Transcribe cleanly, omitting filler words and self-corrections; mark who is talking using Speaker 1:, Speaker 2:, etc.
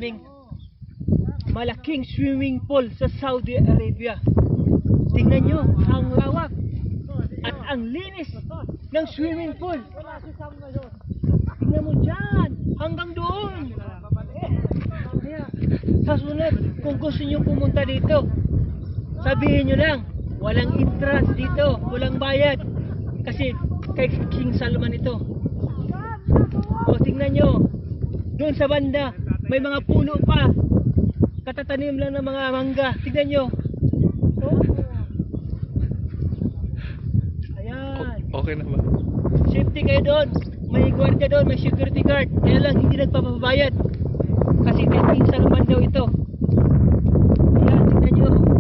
Speaker 1: naming malaking swimming pool sa Saudi Arabia. Tingnan nyo, ang lawak at ang linis ng swimming pool. Tingnan mo dyan, hanggang doon. Kaya, sa sunod, kung gusto nyo pumunta dito, sabihin nyo lang, walang entrance dito, walang bayad. Kasi kay King Salman ito. O tingnan nyo, doon sa banda, may mga puno pa. Katatanim lang ng mga mangga. Tingnan nyo. Oh. Ayan.
Speaker 2: Okay na ba?
Speaker 1: Safety kayo doon. May gwardiya doon, may security guard. Kaya lang hindi nagpapabayad. Kasi kay King Salman daw ito. Ayan, tingnan nyo.